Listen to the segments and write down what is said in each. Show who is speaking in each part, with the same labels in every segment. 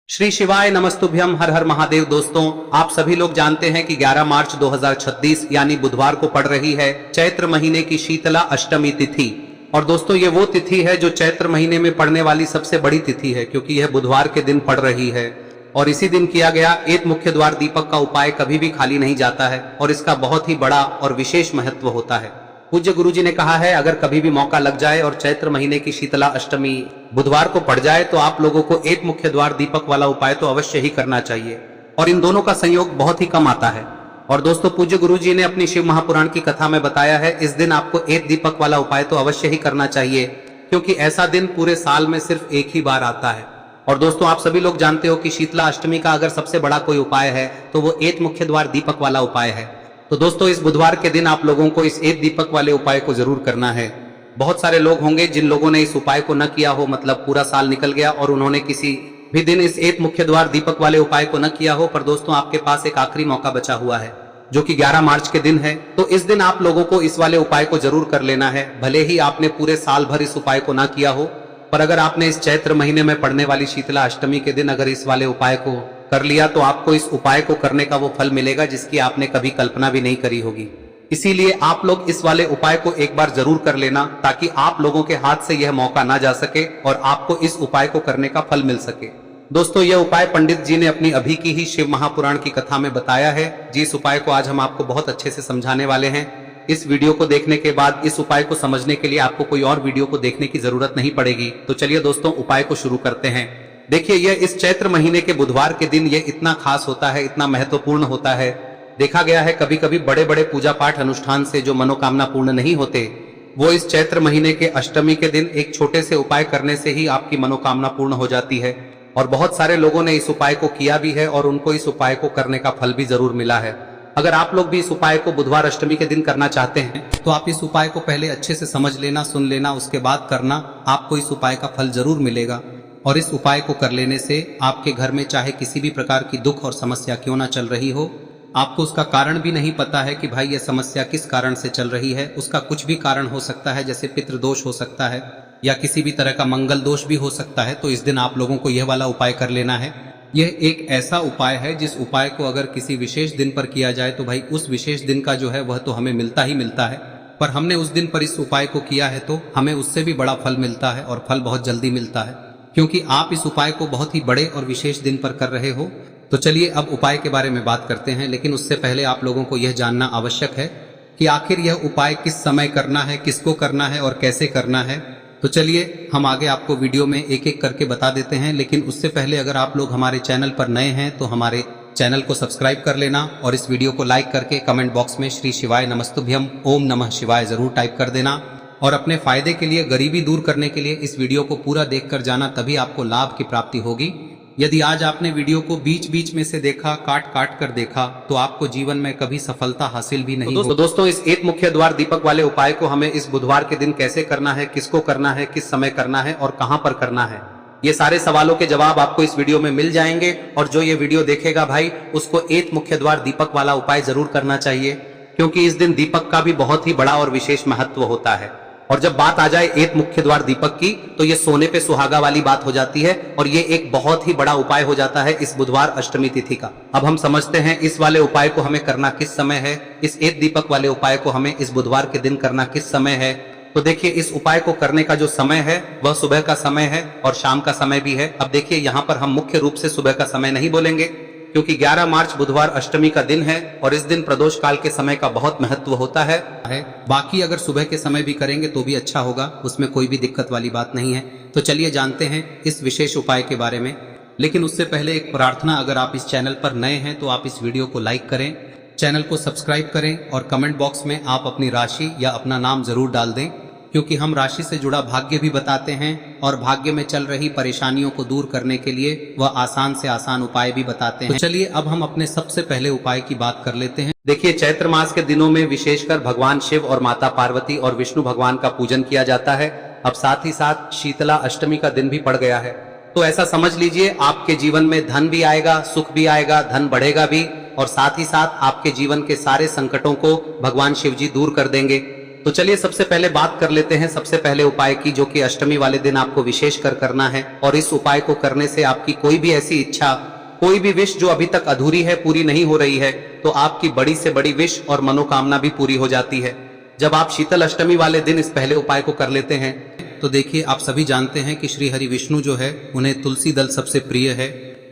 Speaker 1: श्री शिवाय नमस्तुभ्यम। हर हर महादेव। दोस्तों, आप सभी लोग जानते हैं कि 11 मार्च 2036 यानी बुधवार को पड़ रही है चैत्र महीने की शीतला अष्टमी तिथि। और दोस्तों, ये वो तिथि है जो चैत्र महीने में पड़ने वाली सबसे बड़ी तिथि है, क्योंकि यह बुधवार के दिन पड़ रही है। और इसी दिन किया गया एक मुख्य द्वार दीपक का उपाय कभी भी खाली नहीं जाता है और इसका बहुत ही बड़ा और विशेष महत्व होता है। पूज्य गुरुजी ने कहा है, अगर कभी भी मौका लग जाए और चैत्र महीने की शीतला अष्टमी बुधवार को पड़ जाए तो आप लोगों को एक मुख्य द्वार दीपक वाला उपाय तो अवश्य ही करना चाहिए। और इन दोनों का संयोग बहुत ही कम आता है। और दोस्तों, पूज्य गुरुजी ने अपनी शिव महापुराण की कथा में बताया है, इस दिन आपको एक दीपक वाला उपाय तो अवश्य ही करना चाहिए, क्योंकि ऐसा दिन पूरे साल में सिर्फ एक ही बार आता है। और दोस्तों, आप सभी लोग जानते हो कि शीतला अष्टमी का अगर सबसे बड़ा कोई उपाय है तो वो एक मुख्य द्वार दीपक वाला उपाय है। तो दोस्तों, इस बुधवार के दिन आप लोगों को इस एक दीपक वाले उपाय को जरूर करना है। बहुत सारे लोग होंगे जिन लोगों ने इस उपाय को न किया हो, मतलब पूरा साल निकल गया और उन्होंने किसी भी दिन इस एक मुख्य द्वार दीपक वाले उपाय को न किया हो। पर दोस्तों, आपके पास एक आखिरी मौका बचा हुआ है, जो कि 11 मार्च के दिन है। तो इस दिन आप लोगों को इस वाले उपाय को जरूर कर लेना है। भले ही आपने पूरे साल भर इस उपाय को ना किया हो, पर अगर आपने इस चैत्र महीने में पड़ने वाली शीतला अष्टमी के दिन अगर इस वाले उपाय को कर लिया तो आपको इस उपाय को करने का वो फल मिलेगा जिसकी आपने कभी कल्पना भी नहीं करी होगी। इसीलिए आप लोग इस वाले उपाय को एक बार जरूर कर लेना, ताकि आप लोगों के हाथ से यह मौका ना जा सके और आपको इस उपाय को करने का फल मिल सके। दोस्तों, यह उपाय पंडित जी ने अपनी अभी की ही शिव महापुराण की कथा में बताया है। जिस उपाय को आज हम आपको बहुत अच्छे से समझाने वाले हैं। इस वीडियो को देखने के बाद इस उपाय को समझने के लिए आपको कोई और वीडियो को देखने की जरूरत नहीं पड़ेगी। तो चलिए दोस्तों, उपाय को शुरू करते हैं। देखिए, यह इस चैत्र महीने के बुधवार के दिन ये इतना खास होता है, इतना महत्वपूर्ण होता है। देखा गया है कभी कभी बड़े बड़े पूजा पाठ अनुष्ठान से जो मनोकामना पूर्ण नहीं होते, वो इस चैत्र महीने के अष्टमी के दिन एक छोटे से उपाय करने से ही आपकी मनोकामना पूर्ण हो जाती है। और बहुत सारे लोगों ने इस उपाय को किया भी है और उनको इस उपाय को करने का फल भी जरूर मिला है। अगर आप लोग भी इस उपाय को बुधवार अष्टमी के दिन करना चाहते हैं तो आप इस उपाय को पहले अच्छे से समझ लेना, सुन लेना, उसके बाद करना। आपको इस उपाय का फल जरूर मिलेगा। और इस उपाय को कर लेने से आपके घर में चाहे किसी भी प्रकार की दुख और समस्या क्यों ना चल रही हो, आपको उसका कारण भी नहीं पता है कि भाई ये समस्या किस कारण से चल रही है। उसका कुछ भी कारण हो सकता है, जैसे पितृदोष हो सकता है या किसी भी तरह का मंगल दोष भी हो सकता है। तो इस दिन आप लोगों को यह वाला उपाय कर लेना है। यह एक ऐसा उपाय है जिस उपाय को अगर किसी विशेष दिन पर किया जाए तो भाई उस विशेष दिन का जो है वह तो हमें मिलता ही मिलता है। पर हमने उस दिन पर इस उपाय को किया है तो हमें उससे भी बड़ा फल मिलता है, और फल बहुत जल्दी मिलता है, क्योंकि आप इस उपाय को बहुत ही बड़े और विशेष दिन पर कर रहे हो। तो चलिए अब उपाय के बारे में बात करते हैं, लेकिन उससे पहले आप लोगों को यह जानना आवश्यक है कि आखिर यह उपाय किस समय करना है, किसको करना है और कैसे करना है। तो चलिए हम आगे आपको वीडियो में एक एक करके बता देते हैं। लेकिन उससे पहले अगर आप लोग हमारे चैनल पर नए हैं तो हमारे चैनल को सब्सक्राइब कर लेना और इस वीडियो को लाइक करके कमेंट बॉक्स में श्री शिवाय नमस्तुभ्यम ओम नमः शिवाय जरूर टाइप कर देना। और अपने फायदे के लिए, गरीबी दूर करने के लिए इस वीडियो को पूरा देखकर जाना, तभी आपको लाभ की प्राप्ति होगी। यदि आज आपने वीडियो को बीच बीच में से देखा, काट काट कर देखा, तो आपको जीवन में कभी सफलता हासिल भी नहीं होगी। तो दोस्तों, इस एक मुख्य द्वार दीपक वाले उपाय को हमें इस बुधवार के दिन कैसे करना है, किसको करना है, किस समय करना है और कहां पर करना है, ये सारे सवालों के जवाब आपको इस वीडियो में मिल जाएंगे। और जो ये वीडियो देखेगा भाई, उसको एक मुख्य द्वार दीपक वाला उपाय जरूर करना चाहिए, क्योंकि इस दिन दीपक का भी बहुत ही बड़ा और विशेष महत्व होता है। और जब बात आ जाए एक मुख्य द्वार दीपक की, तो ये सोने पे सुहागा वाली बात हो जाती है और ये एक बहुत ही बड़ा उपाय हो जाता है इस बुधवार अष्टमी तिथि का। अब हम समझते हैं इस वाले उपाय को हमें करना किस समय है, इस एक दीपक वाले उपाय को हमें इस बुधवार के दिन करना किस समय है। तो देखिए, इस उपाय को करने का जो समय है वह सुबह का समय है और शाम का समय भी है। अब देखिए, यहाँ पर हम मुख्य रूप से सुबह का समय नहीं बोलेंगे, क्योंकि 11 मार्च बुधवार अष्टमी का दिन है और इस दिन प्रदोष काल के समय का बहुत महत्व होता है। बाकी अगर सुबह के समय भी करेंगे तो भी अच्छा होगा, उसमें कोई भी दिक्कत वाली बात नहीं है। तो चलिए जानते हैं इस विशेष उपाय के बारे में। लेकिन उससे पहले एक प्रार्थना, अगर आप इस चैनल पर नए हैं तो आप इस वीडियो को लाइक करें, चैनल को सब्सक्राइब करें और कमेंट बॉक्स में आप अपनी राशि या अपना नाम जरूर डाल दें, क्योंकि हम राशि से जुड़ा भाग्य भी बताते हैं और भाग्य में चल रही परेशानियों को दूर करने के लिए वह आसान से आसान उपाय भी बताते हैं। तो चलिए अब हम अपने सबसे पहले उपाय की बात कर लेते हैं। देखिए, चैत्र मास के दिनों में विशेषकर भगवान शिव और माता पार्वती और विष्णु भगवान का पूजन किया जाता है। अब साथ ही साथ शीतला अष्टमी का दिन भी पड़ गया है, तो ऐसा समझ लीजिए आपके जीवन में धन भी आएगा, सुख भी आएगा, धन बढ़ेगा भी, और साथ ही साथ आपके जीवन के सारे संकटों को भगवान शिव जी दूर कर देंगे। तो चलिए सबसे पहले बात कर लेते हैं सबसे पहले उपाय की, जो कि अष्टमी वाले दिन आपको विशेष कर करना है। और इस उपाय को करने से आपकी कोई भी ऐसी इच्छा, कोई भी विश जो अभी तक अधूरी है, पूरी नहीं हो रही है, तो आपकी बड़ी से बड़ी विश और मनोकामना भी पूरी हो जाती है। जब आप शीतल अष्टमी वाले दिन इस पहले उपाय को कर लेते हैं तो देखिए, आप सभी जानते हैं कि श्री हरि विष्णु जो है उन्हें तुलसी दल सबसे प्रिय है।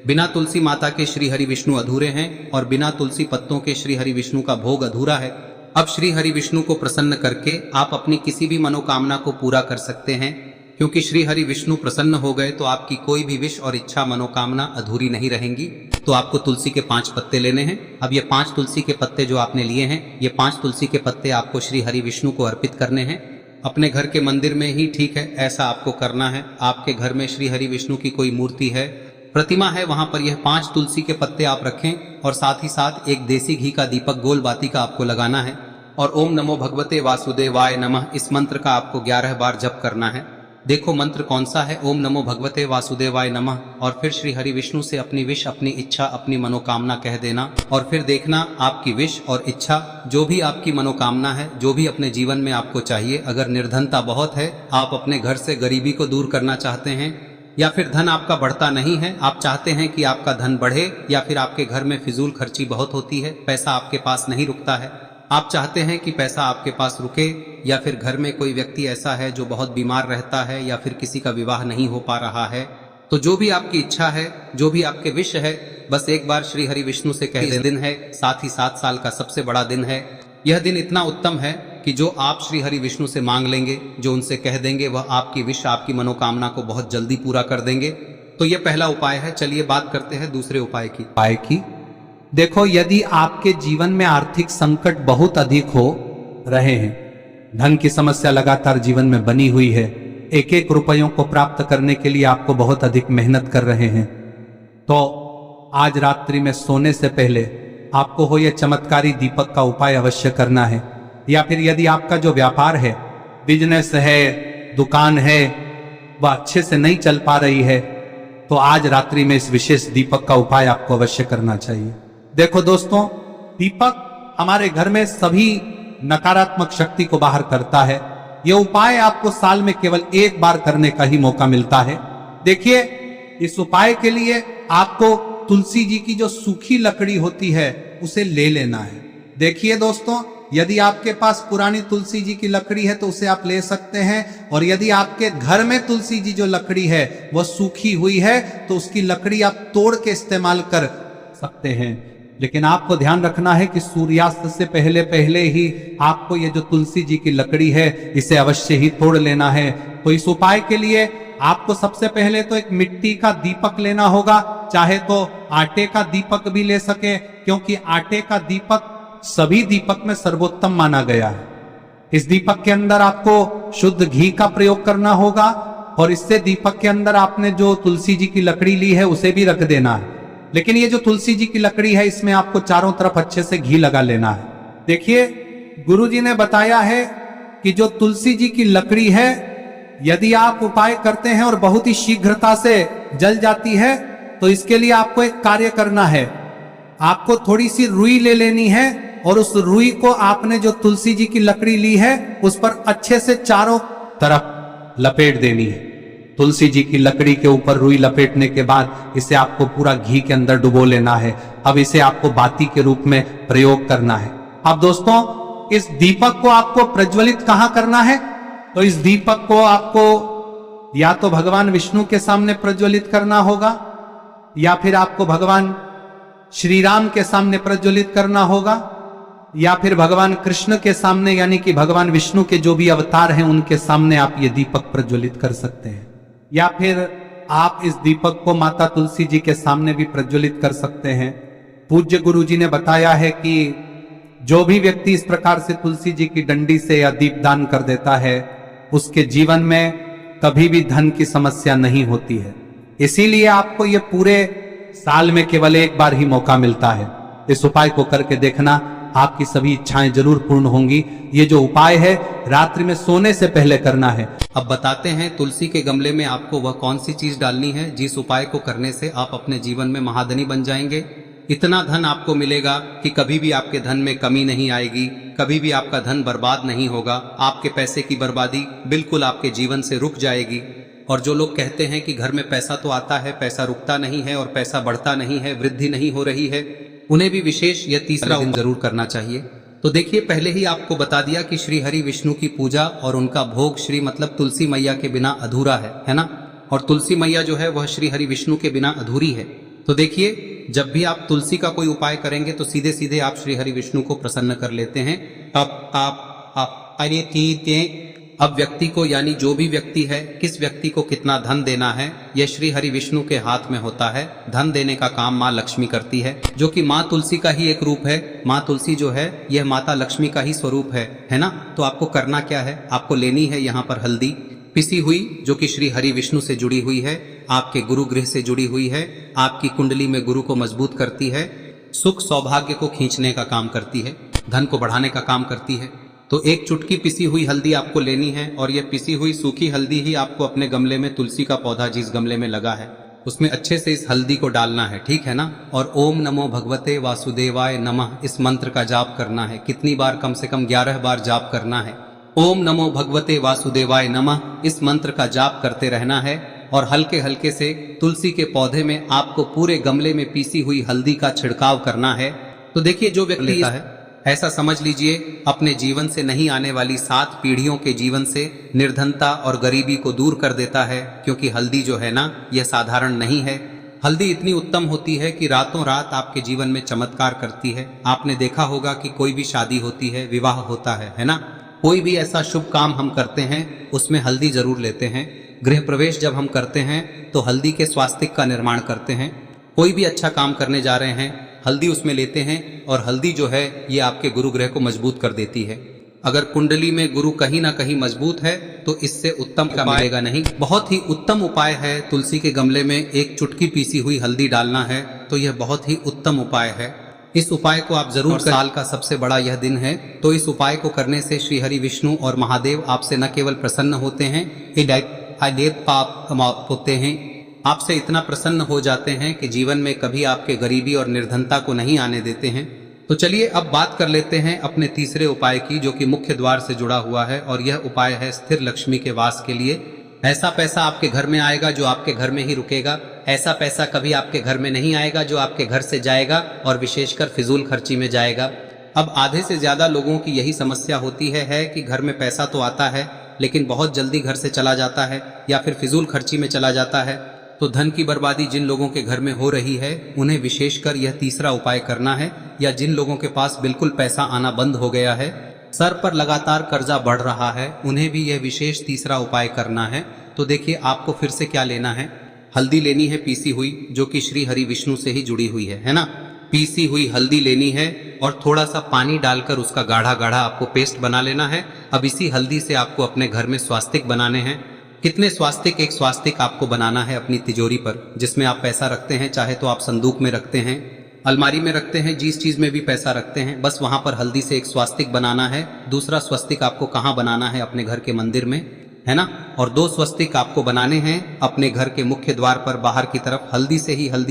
Speaker 1: बिना तुलसी माता के श्री हरि विष्णु अधूरे हैं और बिना तुलसी पत्तों के श्री हरि विष्णु का भोग अधूरा है। अब श्री हरि विष्णु को प्रसन्न करके आप अपनी किसी भी मनोकामना को पूरा कर सकते हैं, क्योंकि श्री हरि विष्णु प्रसन्न हो गए तो आपकी कोई भी विश और इच्छा मनोकामना अधूरी नहीं रहेंगी। तो आपको तुलसी के 5 पत्ते लेने हैं। अब ये 5 तुलसी के पत्ते जो आपने लिए हैं, ये 5 तुलसी के पत्ते आपको श्री हरि विष्णु को अर्पित करने हैं। अपने घर के मंदिर में ही ठीक है, ऐसा आपको करना है। आपके घर में श्री हरि विष्णु की कोई मूर्ति है, प्रतिमा है, वहां पर यह 5 तुलसी के पत्ते आप रखें और साथ ही साथ एक देसी घी का दीपक गोल बाती का आपको लगाना है। और ओम नमो भगवते वासुदेवाय नमः इस मंत्र का आपको 11 बार जप करना है। देखो मंत्र कौन सा है, ओम नमो भगवते वासुदेवाय नमः, और फिर श्री हरि विष्णु से अपनी विश, अपनी इच्छा, अपनी मनोकामना कह देना। और फिर देखना आपकी विश और इच्छा, जो भी आपकी मनोकामना है, जो भी अपने जीवन में आपको चाहिए। अगर निर्धनता बहुत है, आप अपने घर से गरीबी को दूर करना चाहते हैं, या फिर धन आपका बढ़ता नहीं है, आप चाहते हैं कि आपका धन बढ़े, या फिर आपके घर में फिजूल खर्ची बहुत होती है, पैसा आपके पास नहीं रुकता है, आप चाहते हैं कि पैसा आपके पास रुके, या फिर घर में कोई व्यक्ति ऐसा है जो बहुत बीमार रहता है, या फिर किसी का विवाह नहीं हो पा रहा है, तो जो भी आपकी इच्छा है, जो भी आपके विश है, बस एक बार श्री हरि विष्णु से कह दें। दिन है, साथ ही 7 साल का सबसे बड़ा दिन है। यह दिन इतना उत्तम है कि जो आप श्री हरि विष्णु से मांग लेंगे, जो उनसे कह देंगे, वह आपकी विश, आपकी मनोकामना को बहुत जल्दी पूरा कर देंगे। तो यह पहला उपाय है। चलिए बात करते हैं दूसरे उपाय की।
Speaker 2: देखो, यदि आपके जीवन में आर्थिक संकट बहुत अधिक हो रहे हैं, धन की समस्या लगातार जीवन में बनी हुई है, एक एक रुपयों को प्राप्त करने के लिए आपको बहुत अधिक मेहनत कर रहे हैं, तो आज रात्रि में सोने से पहले आपको हो यह चमत्कारी दीपक का उपाय अवश्य करना है। या फिर यदि आपका जो व्यापार है, बिजनेस है, दुकान है, वह अच्छे से नहीं चल पा रही है, तो आज रात्रि में इस विशेष दीपक का उपाय आपको अवश्य करना चाहिए। देखो दोस्तों, दीपक हमारे घर में सभी नकारात्मक शक्ति को बाहर करता है। यह उपाय आपको साल में केवल एक बार करने का ही मौका मिलता है। देखिए, इस उपाय के लिए आपको तुलसी जी की जो सूखी लकड़ी होती है उसे ले लेना है। देखिए दोस्तों, यदि आपके पास पुरानी तुलसी जी की लकड़ी है तो उसे आप ले सकते हैं, और यदि आपके घर में तुलसी जी जो लकड़ी है वह सूखी हुई है तो उसकी लकड़ी आप तोड़ के इस्तेमाल कर सकते हैं। लेकिन आपको ध्यान रखना है कि सूर्यास्त से पहले पहले ही आपको ये जो तुलसी जी की लकड़ी है इसे अवश्य ही तोड़ लेना है। तो इस उपाय के लिए आपको सबसे पहले तो एक मिट्टी का दीपक लेना होगा, चाहे तो आटे का दीपक भी ले सके, क्योंकि आटे का दीपक सभी दीपक में सर्वोत्तम माना गया है। इस दीपक के अंदर आपको शुद्ध घी का प्रयोग करना होगा, और इससे दीपक के अंदर आपने जो तुलसी जी की लकड़ी ली है उसे भी रख देना है। लेकिन ये जो तुलसी जी की लकड़ी है, इसमें आपको चारों तरफ अच्छे से घी लगा लेना है। देखिए, गुरु जी ने बताया है कि जो तुलसी जी की लकड़ी है, यदि आप उपाय करते हैं और बहुत ही शीघ्रता से जल जाती है, तो इसके लिए आपको एक कार्य करना है। आपको थोड़ी सी रुई ले लेनी है, और उस रुई को आपने जो तुलसी जी की लकड़ी ली है उस पर अच्छे से चारों तरफ लपेट देनी है। तुलसी जी की लकड़ी के ऊपर रुई लपेटने के बाद इसे आपको पूरा घी के अंदर डुबो लेना है। अब इसे आपको बाती के रूप में प्रयोग करना है। अब दोस्तों, इस दीपक को आपको प्रज्वलित कहां करना है? तो इस दीपक को आपको या तो भगवान विष्णु के सामने प्रज्वलित करना होगा, या फिर आपको भगवान श्री राम के सामने प्रज्वलित करना होगा, या फिर भगवान कृष्ण के सामने, यानी कि भगवान विष्णु के जो भी अवतार हैं उनके सामने आप ये दीपक प्रज्वलित कर सकते हैं। या फिर आप इस दीपक को माता तुलसी जी के सामने भी प्रज्वलित कर सकते हैं। पूज्य गुरु जी ने बताया है कि जो भी व्यक्ति इस प्रकार से तुलसी जी की डंडी से या दीपदान कर देता है, उसके जीवन में कभी भी धन की समस्या नहीं होती है। इसीलिए आपको ये पूरे साल में केवल एक बार ही मौका मिलता है। इस उपाय को करके देखना, आपकी सभी इच्छाएं जरूर पूर्ण होंगी। ये जो उपाय है रात्रि में सोने से पहले करना है।
Speaker 1: अब बताते हैं तुलसी के गमले में आपको वह कौन सी चीज डालनी है जिस उपाय को करने से आप अपने जीवन में महाधनी बन जाएंगे। इतना धन आपको मिलेगा कि कभी भी आपके धन में कमी नहीं आएगी, कभी भी आपका धन बर्बाद नहीं होगा। आपके पैसे की बर्बादी बिल्कुल आपके जीवन से रुक जाएगी। और जो लोग कहते हैं कि घर में पैसा तो आता है, पैसा रुकता नहीं है और पैसा बढ़ता नहीं है, वृद्धि नहीं हो रही है, उन्हें भी विशेष यह तीसरा दिन जरूर करना चाहिए। तो देखिए, पहले ही आपको बता दिया कि श्री हरि विष्णु की पूजा और उनका भोग श्री मतलब तुलसी मैया के बिना अधूरा है ना। और तुलसी मैया जो है वह श्री हरि विष्णु के बिना अधूरी है। तो देखिए, जब भी आप तुलसी का कोई उपाय करेंगे तो सीधे सीधे आप श्री हरि विष्णु को प्रसन्न कर लेते हैं। अब व्यक्ति को, यानी जो भी व्यक्ति है, किस व्यक्ति को कितना धन देना है, यह श्री हरि विष्णु के हाथ में होता है। धन देने का काम माँ लक्ष्मी करती है, जो कि माँ तुलसी का ही एक रूप है। माँ तुलसी जो है यह माता लक्ष्मी का ही स्वरूप है ना। तो आपको करना क्या है, आपको लेनी है यहाँ पर हल्दी पिसी हुई, जो कि श्री हरि विष्णु से जुड़ी हुई है, आपके गुरु गृह से जुड़ी हुई है, आपकी कुंडली में गुरु को मजबूत करती है, सुख सौभाग्य को खींचने का काम करती है, धन को बढ़ाने का काम करती है। तो एक चुटकी पिसी हुई हल्दी आपको लेनी है और यह पिसी हुई सूखी हल्दी ही आपको अपने गमले में, तुलसी का पौधा जिस गमले में लगा है उसमें अच्छे से इस हल्दी को डालना है, ठीक है ना। और ओम नमो भगवते वासुदेवाय नमः इस मंत्र का जाप करना है। कितनी बार? कम से कम 11 बार जाप करना है। ओम नमो भगवते वासुदेवाय नमः इस मंत्र का जाप करते रहना है। और हल्के हल्के से तुलसी के पौधे में आपको पूरे गमले में पीसी हुई हल्दी का छिड़काव करना है। तो देखिए, जो व्यक्ति लेता है, ऐसा समझ लीजिए अपने जीवन से नहीं आने वाली 7 पीढ़ियों के जीवन से निर्धनता और गरीबी को दूर कर देता है। क्योंकि हल्दी जो है ना, यह साधारण नहीं है। हल्दी इतनी उत्तम होती है कि रातों रात आपके जीवन में चमत्कार करती है। आपने देखा होगा कि कोई भी शादी होती है, विवाह होता है ना, कोई भी ऐसा शुभ काम हम करते हैं उसमें हल्दी जरूर लेते हैं। गृह प्रवेश जब हम करते हैं तो हल्दी के स्वास्तिक का निर्माण करते हैं। कोई भी अच्छा काम करने जा रहे हैं, हल्दी उसमें लेते हैं। और हल्दी जो है ये आपके गुरु ग्रह को मजबूत कर देती है। अगर कुंडली में गुरु कहीं ना कहीं मजबूत है तो इससे उत्तम का मिलेगा नहीं। बहुत ही उत्तम उपाय है, तुलसी के गमले में एक चुटकी पीसी हुई हल्दी डालना है। तो यह बहुत ही उत्तम उपाय है। इस उपाय को आप जरूर, साल का सबसे बड़ा यह दिन है, तो इस उपाय को करने से श्री हरि विष्णु और महादेव आपसे न केवल प्रसन्न होते हैं, पाप होते हैं, आपसे इतना प्रसन्न हो जाते हैं कि जीवन में कभी आपके गरीबी और निर्धनता को नहीं आने देते हैं। तो चलिए अब बात कर लेते हैं अपने तीसरे उपाय की, जो कि मुख्य द्वार से जुड़ा हुआ है। और यह उपाय है स्थिर लक्ष्मी के वास के लिए। ऐसा पैसा आपके घर में आएगा जो आपके घर में ही रुकेगा। ऐसा पैसा कभी आपके घर में नहीं आएगा जो आपके घर से जाएगा और विशेषकर फिजूल खर्ची में जाएगा। अब आधे से ज्यादा लोगों की यही समस्या होती है कि घर में पैसा तो आता है लेकिन बहुत जल्दी घर से चला जाता है या फिर फिजूल खर्ची में चला जाता है। तो धन की बर्बादी जिन लोगों के घर में हो रही है उन्हें विशेषकर यह तीसरा उपाय करना है। या जिन लोगों के पास बिल्कुल पैसा आना बंद हो गया है, सर पर लगातार कर्जा बढ़ रहा है, उन्हें भी यह विशेष तीसरा उपाय करना है। तो देखिए, आपको फिर से क्या लेना है, हल्दी लेनी है पीसी हुई, जो कि श्री हरि विष्णु से ही जुड़ी हुई है ना। पीसी हुई हल्दी लेनी है और थोड़ा सा पानी डालकर उसका गाढ़ा गाढ़ा आपको पेस्ट बना लेना है। अब इसी हल्दी से आपको अपने घर में स्वास्तिक बनाने हैं। कितने स्वास्तिक? एक स्वास्तिक आपको बनाना है अपनी तिजोरी पर, जिसमें आप पैसा रखते हैं। चाहे तो आप संदूक में रखते हैं, अलमारी में रखते हैं, जिस चीज में भी पैसा रखते हैं, बस वहां पर हल्दी से एक स्वास्तिक बनाना है। दूसरा स्वस्तिक आपको कहाँ बनाना है? अपने घर के मंदिर में, है ना। और 2 स्वस्तिक आपको बनाने हैं अपने घर के मुख्य द्वार पर बाहर की तरफ। हल्दी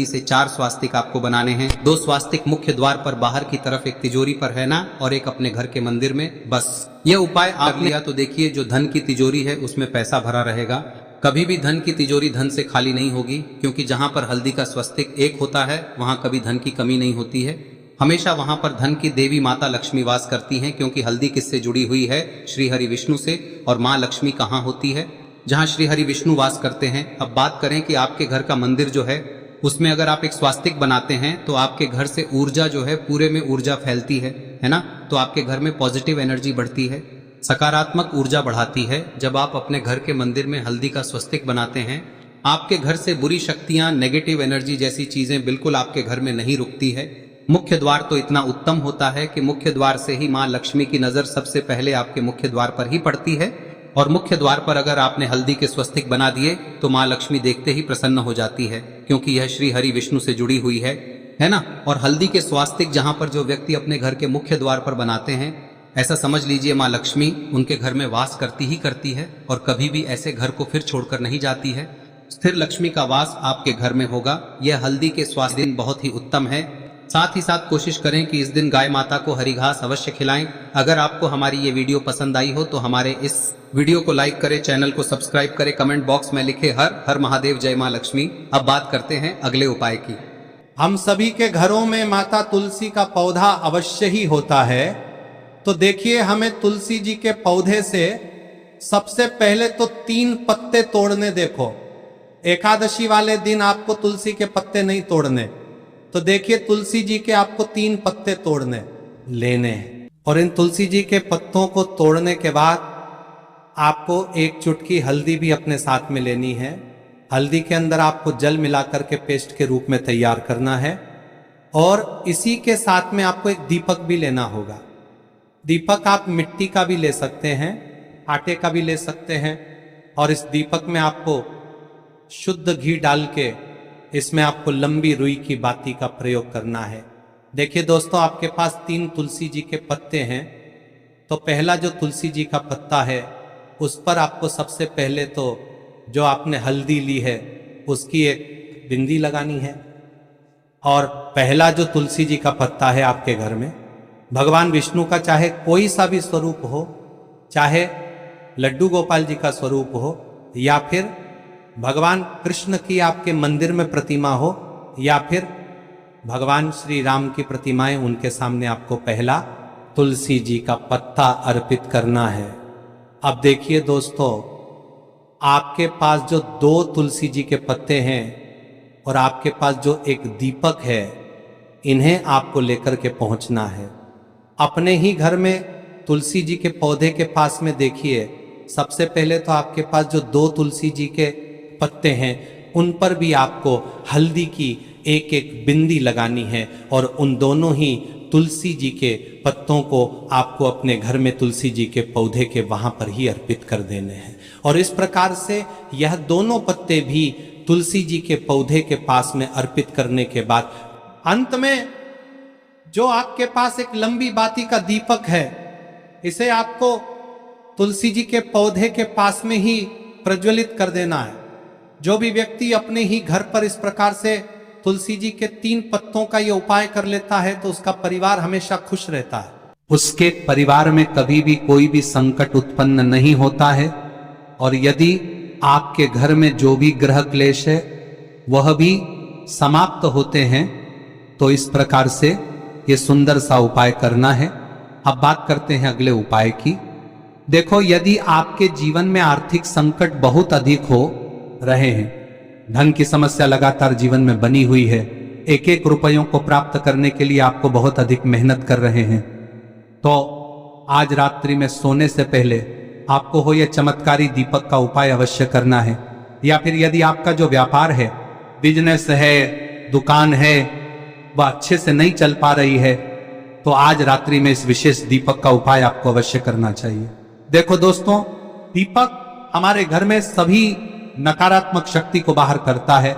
Speaker 1: से 4 स्वास्तिक आपको बनाने हैं। 2 स्वास्तिक मुख्य द्वार पर बाहर की तरफ, एक तिजोरी पर, है ना, और एक अपने घर के मंदिर में। बस यह उपाय आप लिया तो देखिए, जो धन की तिजोरी है उसमें पैसा भरा रहेगा। कभी भी धन की तिजोरी धन से खाली नहीं होगी, क्योंकि जहां पर हल्दी का स्वस्तिक एक होता है वहां कभी धन की कमी नहीं होती है। हमेशा वहां पर धन की देवी माता लक्ष्मी वास करती हैं, क्योंकि हल्दी किससे जुड़ी हुई है? श्री हरि विष्णु से। और माँ लक्ष्मी कहाँ होती है? जहाँ श्री हरि विष्णु वास करते हैं। अब बात करें कि आपके घर का मंदिर जो है उसमें अगर आप एक स्वास्तिक बनाते हैं तो आपके घर से ऊर्जा जो है, पूरे में ऊर्जा फैलती है ना। तो आपके घर में पॉजिटिव एनर्जी बढ़ती है, सकारात्मक ऊर्जा बढ़ाती है। जब आप अपने घर के मंदिर में हल्दी का स्वस्तिक बनाते हैं, आपके घर से बुरी शक्तियां, नेगेटिव एनर्जी जैसी चीजें बिल्कुल आपके घर में नहीं रुकती है। मुख्य द्वार तो इतना उत्तम होता है कि मुख्य द्वार से ही माँ लक्ष्मी की नजर सबसे पहले आपके मुख्य द्वार पर ही पड़ती है। और मुख्य द्वार पर अगर आपने हल्दी के स्वस्तिक बना दिए तो माँ लक्ष्मी देखते ही प्रसन्न हो जाती है, क्योंकि यह श्री हरि विष्णु से जुड़ी हुई है ना। और हल्दी के स्वास्तिक जहां पर जो व्यक्ति अपने घर के मुख्य द्वार पर बनाते हैं, ऐसा समझ लीजिए माँ लक्ष्मी उनके घर में वास करती ही करती है और कभी भी ऐसे घर को फिर छोड़कर नहीं जाती है। स्थिर लक्ष्मी का वास आपके घर में होगा। यह हल्दी के स्वास्थ्य दिन बहुत ही उत्तम है। साथ ही साथ कोशिश करें कि इस दिन गाय माता को हरी घास अवश्य खिलाएं। अगर आपको हमारी ये वीडियो पसंद आई हो तो हमारे इस वीडियो को लाइक करें, चैनल को सब्सक्राइब करें, कमेंट बॉक्स में लिखे हर हर महादेव, जय मां लक्ष्मी। अब बात करते हैं अगले उपाय की।
Speaker 2: हम सभी के घरों में माता तुलसी का पौधा अवश्य ही होता है। तो देखिए, हमें तुलसी जी के पौधे से सबसे पहले तो 3 पत्ते तोड़ने। देखो, एकादशी वाले दिन आपको तुलसी के पत्ते नहीं तोड़ने। तो देखिए, तुलसी जी के आपको 3 पत्ते तोड़ने लेने हैं। और इन तुलसी जी के पत्तों को तोड़ने के बाद आपको 1 चुटकी हल्दी भी अपने साथ में लेनी है। हल्दी के अंदर आपको जल मिलाकर के पेस्ट के रूप में तैयार करना है। और इसी के साथ में आपको एक दीपक भी लेना होगा। दीपक आप मिट्टी का भी ले सकते हैं, आटे का भी ले सकते हैं। और इस दीपक में आपको शुद्ध घी डाल के इसमें आपको लंबी रुई की बाती का प्रयोग करना है। देखिए दोस्तों, आपके पास 3 तुलसी जी के पत्ते हैं। तो पहला जो तुलसी जी का पत्ता है उस पर आपको सबसे पहले तो जो आपने हल्दी ली है उसकी एक बिंदी लगानी है। और पहला जो तुलसी जी का पत्ता है आपके घर में, भगवान विष्णु का चाहे कोई सा भी स्वरूप हो, चाहे लड्डू गोपाल जी का स्वरूप हो, या फिर भगवान कृष्ण की आपके मंदिर में प्रतिमा हो, या फिर भगवान श्री राम की प्रतिमाएं, उनके सामने आपको पहला तुलसी जी का पत्ता अर्पित करना है। अब देखिए दोस्तों, आपके पास जो 2 तुलसी जी के पत्ते हैं और आपके पास जो एक दीपक है, इन्हें आपको लेकर के पहुंचना है। अपने ही घर में तुलसी जी के पौधे के पास में देखिए, सबसे पहले तो आपके पास जो 2 तुलसी जी के पत्ते हैं उन पर भी आपको हल्दी की एक बिंदी लगानी है। और उन दोनों ही तुलसी जी के पत्तों को आपको अपने घर में तुलसी जी के पौधे के वहां पर ही अर्पित कर देने हैं। और इस प्रकार से यह दोनों पत्ते भी तुलसी जी के पौधे के पास में अर्पित करने के बाद अंत में जो आपके पास एक लंबी बाती का दीपक है, इसे आपको तुलसी जी के पौधे के पास में ही प्रज्वलित कर देना है। जो भी व्यक्ति अपने ही घर पर इस प्रकार से तुलसी जी के 3 पत्तों का ये उपाय कर लेता है तो उसका परिवार हमेशा खुश रहता है। उसके परिवार में कभी भी कोई भी संकट उत्पन्न नहीं होता है। और यदि आपके घर में जो भी ग्रह क्लेश है वह भी समाप्त होते हैं। तो इस प्रकार से ये सुंदर सा उपाय करना है। अब बात करते हैं अगले उपाय की। देखो, यदि आपके जीवन में आर्थिक संकट बहुत अधिक हो रहे हैं, धन की समस्या लगातार जीवन में बनी हुई है, एक रुपयों को प्राप्त करने के लिए आपको बहुत अधिक मेहनत कर रहे हैं, तो आज रात्रि में सोने से पहले आपको हो यह चमत्कारी दीपक का उपाय अवश्य करना है। या फिर यदि आपका जो व्यापार है, बिजनेस है, दुकान है, वह अच्छे से नहीं चल पा रही है, तो आज रात्रि में इस विशेष दीपक का उपाय आपको अवश्य करना चाहिए। देखो दोस्तों, दीपक हमारे घर में सभी नकारात्मक शक्ति को बाहर करता है।